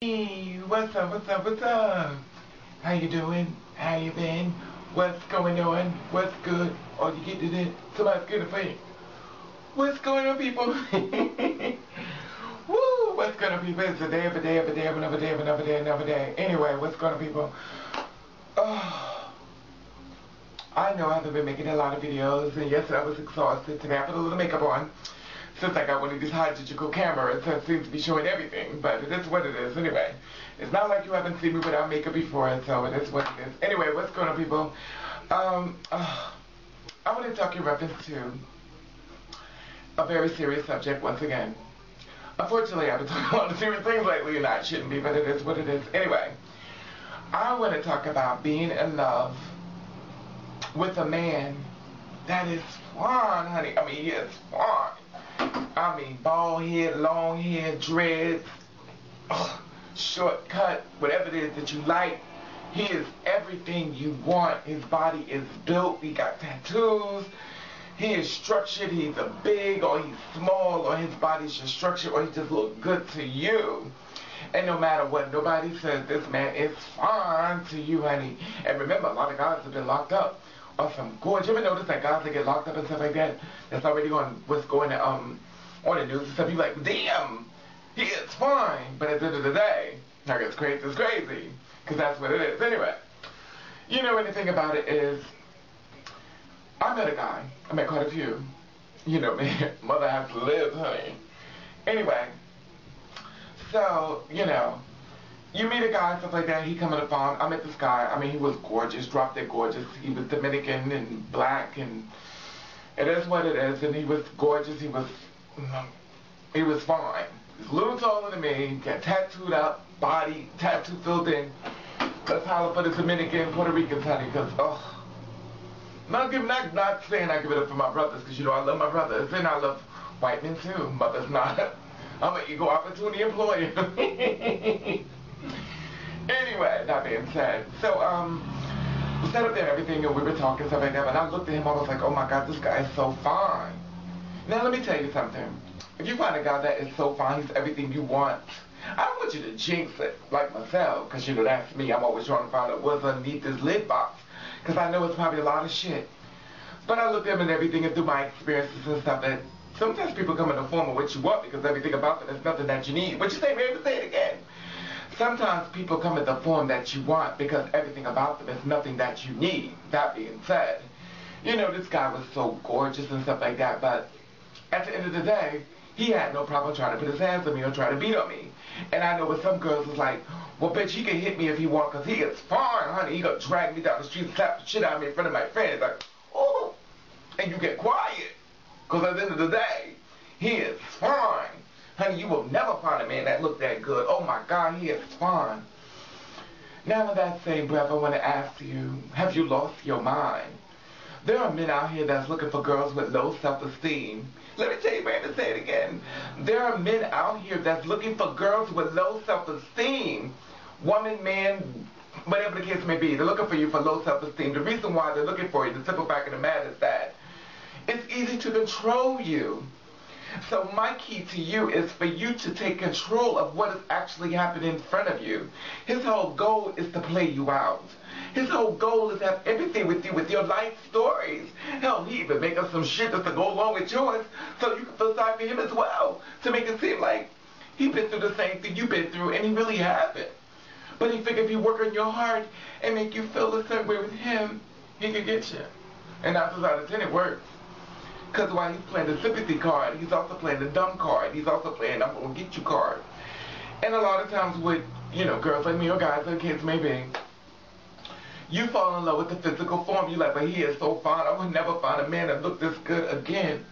Hey, what's up, what's up, what's up? How you doing? How you been? What's going on? What's good? Oh, you get to it? Somebody's good for you. What's going on, people? Woo! What's going on, people? It's a day of a day of a day of another day of another day, another day. Anyway, what's going on, people? Oh, I know I haven't been making a lot of videos, and yesterday I was exhausted. Today I put a little makeup on. Since I got one of these high digital cameras that seems to be showing everything, but it is what it is anyway. It's not like you haven't seen me without makeup before, so it is what it is. Anyway, what's going on, people? I want to talk in reference to a very serious subject once again. Unfortunately, I've been talking a lot of serious things lately, and I shouldn't be, but it is what it is. Anyway, I want to talk about being in love with a man that is fine, honey. I mean, he is fine. I mean, bald head, long hair, dreads, short cut, whatever it is that you like. He is everything you want. His body is built. He got tattoos. He is structured. He's a big or he's small or his body's just structured or he just looks good to you. And no matter what nobody says, this man is fine to you, honey. And remember, a lot of guys have been locked up or some gorgeous. You ever notice that guys that get locked up and stuff like that, that's already on what's going on the news and stuff, you like, damn, he is fine. But at the end of the day, like, it's crazy, it's crazy. Because that's what it is. Anyway, you know, anything about it is, I met a guy. I met quite a few. You know me. Mother has to live, honey. Anyway, so, you know, you meet a guy, stuff like that, he come in the farm. I met this guy. I mean, he was gorgeous, drop dead gorgeous. He was Dominican and black, and it is what it is. And he was gorgeous. He was fine. He was a little taller than me, got tattooed up, body, tattoo filled in. Let's holler for the Dominican, Puerto Ricans, honey, because, not saying I give it up for my brothers, because, you know, I love my brothers, and I love white men, too. Mother's not. I'm an equal opportunity employer. Anyway, that being said, so, we sat up there and everything, and we were talking, stuff like that, and I looked at him, I was like, oh my God, this guy is so fine. Now, let me tell you something. If you find a guy that is so fine, he's everything you want, I don't want you to jinx it, like myself, because, you know, that's me. I'm always trying to find out what's underneath this lid box, because I know it's probably a lot of shit. But I looked at him and everything, and through my experiences and stuff, that sometimes people come in the form of what you want, because everything about them is nothing that you need. What you say, baby? Say it again. Sometimes people come in the form that you want, because everything about them is nothing that you need. That being said, you know, this guy was so gorgeous and stuff like that, but at the end of the day, he had no problem trying to put his hands on me or try to beat on me. And I know with some girls it's like, well, bitch, he can hit me if he wants, because he is fine, honey. He gonna drag me down the street and slap the shit out of me in front of my friends. Like, oh, and you get quiet. Because at the end of the day, he is fine. Honey, you will never find a man that look that good. Oh, my God, he is fine. Now, in that same breath, I want to ask you, have you lost your mind? There are men out here that's looking for girls with low self-esteem. Let me tell you, man, to say it again. There are men out here that's looking for girls with low self-esteem. Woman, man, whatever the case may be, they're looking for you for low self-esteem. The reason why they're looking for you, the simple fact of the matter is that it's easy to control you. So my key to you is for you to take control of what is actually happening in front of you. His whole goal is to play you out. His whole goal is to have everything with you, with your life stories. Hell, he even make up some shit just to go along with yours so you can feel sorry for him as well. To make it seem like he's been through the same thing you've been through, and he really hasn't. But he figured if you work on your heart and make you feel the same way with him, he can get you. And 9 times out of 10 it works. Because while he's playing the sympathy card, he's also playing the dumb card. He's also playing I'm going to get you card. And a lot of times with, you know, girls like me or guys like kids maybe, you fall in love with the physical form. You're like, but he is so fine. I would never find a man that looked this good again.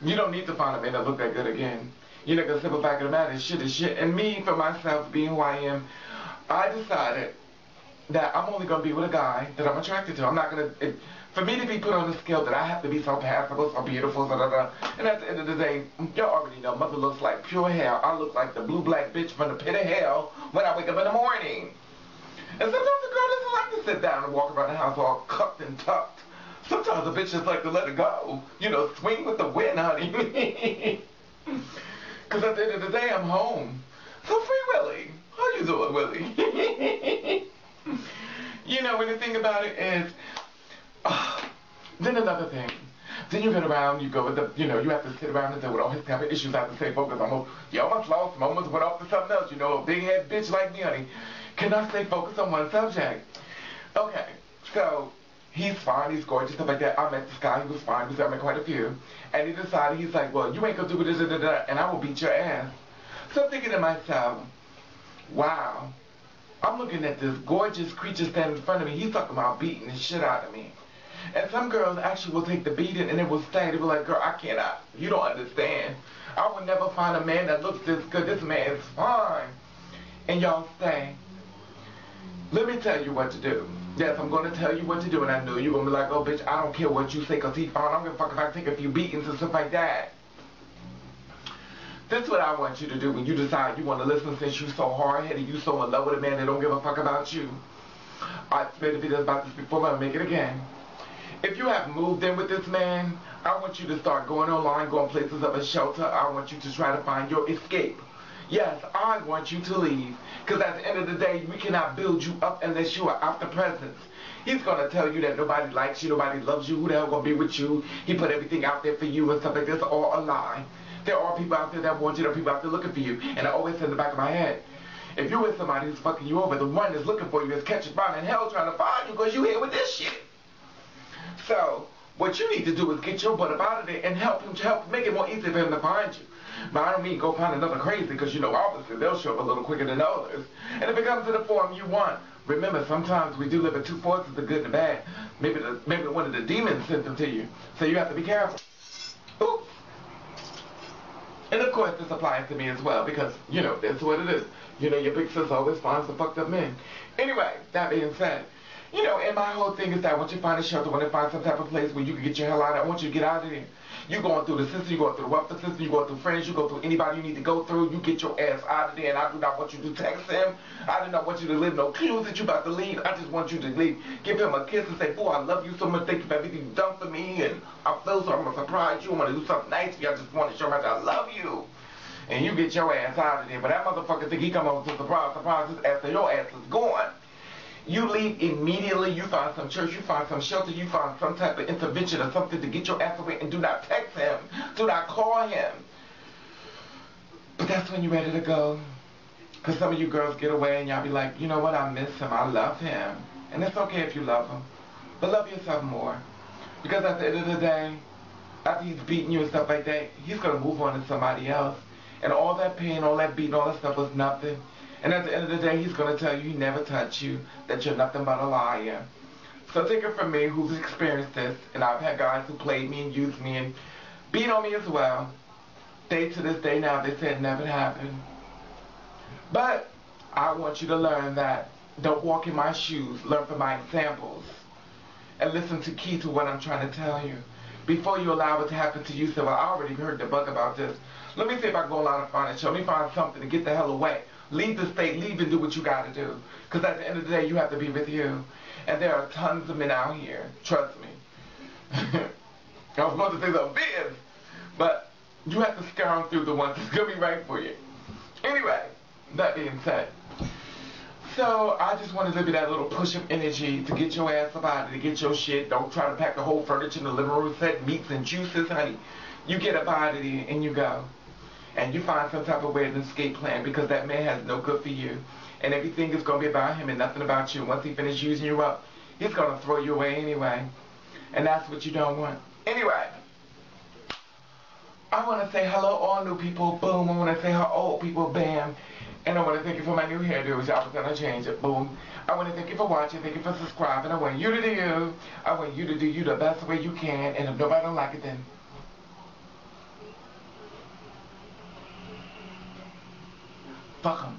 You don't need to find a man that looked that good again. You know, because the simple fact of the matter is shit is shit. And me, for myself, being who I am, I decided that I'm only going to be with a guy that I'm attracted to. I'm not going to... For me to be put on the scale that I have to be so passable, so beautiful, da da da. And at the end of the day, y'all already know, mother looks like pure hell. I look like the blue black bitch from the pit of hell when I wake up in the morning. And sometimes a girl doesn't like to sit down and walk around the house all cupped and tucked. Sometimes a bitch just like to let it go. You know, swing with the wind, honey. Because at the end of the day, I'm home. So free willy. How you doing, Willie? You know, when the thing about it is, then another thing. Then you get around, you go with the, you know, you have to sit around and deal with all his type of issues. I have to stay focused. You almost lost him, almost went off to something else. You know, a big head bitch like me, honey, cannot stay focused on one subject. Okay, so he's fine, he's gorgeous, stuff like that. I met this guy, he was fine, I met quite a few. And he decided, he's like, well, you ain't gonna do this, and I will beat your ass. So I'm thinking to myself, wow, I'm looking at this gorgeous creature standing in front of me. He's talking about beating the shit out of me. And some girls actually will take the beating and it will stay. They will like, girl, I cannot. You don't understand. I will never find a man that looks this good. This man is fine. And y'all stay. Let me tell you what to do. Yes, I'm going to tell you what to do. And I know you're going to be like, oh, bitch, I don't care what you say because he's fine. I don't give a fuck if I take a few beatings and stuff like that. This is what I want you to do when you decide you want to listen, since you so hard-headed, you so in love with a man that don't give a fuck about you. I've made videos about this before, but I'll make it again. If you have moved in with this man, I want you to start going online, going places of a shelter. I want you to try to find your escape. Yes, I want you to leave. Because at the end of the day, we cannot build you up unless you are out the presence. He's going to tell you that nobody likes you, nobody loves you, who the hell going to be with you. He put everything out there for you and stuff like this. All a lie. There are people out there that want you. There are people out there looking for you. And I always say in the back of my head, if you're with somebody who's fucking you over, the one that's looking for you is catching bomb in hell trying to find you because you here with this shit. So, what you need to do is get your butt up out of there and help make it more easy for him to find you. But I don't mean go find another crazy, because you know obviously they'll show up a little quicker than others. And if it comes to the form you want, remember sometimes we do live in two forces, the good and the bad. Maybe one of the demons sent them to you. So you have to be careful. Oops. And of course this applies to me as well, because, you know, that's what it is. You know, your big sis always finds the fucked up men. Anyway, that being said, you know, and my whole thing is that once you find a shelter, when you find some type of place where you can get your hell out of, I want you to get out of there. You're going through the system, you're going through the welfare system, you're going through friends, you go through anybody you need to go through, you get your ass out of there, and I do not want you to text him. I do not want you to leave no clues that you're about to leave. I just want you to leave. Give him a kiss and say, boy, I love you so much, thank you for everything you've done for me, and I feel so I'm going to surprise you, I want to do something nice for you, I just want to show how much I love you. And you get your ass out of there. But that motherfucker think he come over to surprise his ass, so your ass is gone. You leave immediately, you find some church, you find some shelter, you find some type of intervention or something to get your ass away, and do not text him, do not call him. But that's when you're ready to go. Because some of you girls get away and y'all be like, you know what, I miss him, I love him. And it's okay if you love him, but love yourself more. Because at the end of the day, after he's beating you and stuff like that, he's going to move on to somebody else. And all that pain, all that beating, all that stuff was nothing. And at the end of the day, he's going to tell you he never touched you, that you're nothing but a liar. So take it from me, who's experienced this, and I've had guys who played me and used me and beat on me as well. They, to this day now, they said it never happened. But I want you to learn that don't walk in my shoes, learn from my examples, and listen to key to what I'm trying to tell you. Before you allow it to happen to you, say, well, I already heard the bug about this. Let me see if I can go online and find it. Let me find something to get the hell away. Leave the state, leave and do what you got to do. Because at the end of the day, you have to be with you. And there are tons of men out here. Trust me. I was going to say the biz, but you have to scour through the ones that's going to be right for you. Anyway, that being said, so I just wanted to give you that little push of energy to get your ass up out of it, to get your shit. Don't try to pack the whole furniture in the living room set, meats and juices, honey. You get up out of there and you go. And you find some type of way of escape plan, because that man has no good for you. And everything is going to be about him and nothing about you. Once he finishes using you up, he's going to throw you away anyway. And that's what you don't want. Anyway, I want to say hello all new people, boom. I want to say hello old people, bam. And I want to thank you for my new hairdo, y'all was going to change it, boom. I want to thank you for watching, thank you for subscribing. I want you to do you. I want you to do you the best way you can. And if nobody don't like it, then fuck 'em.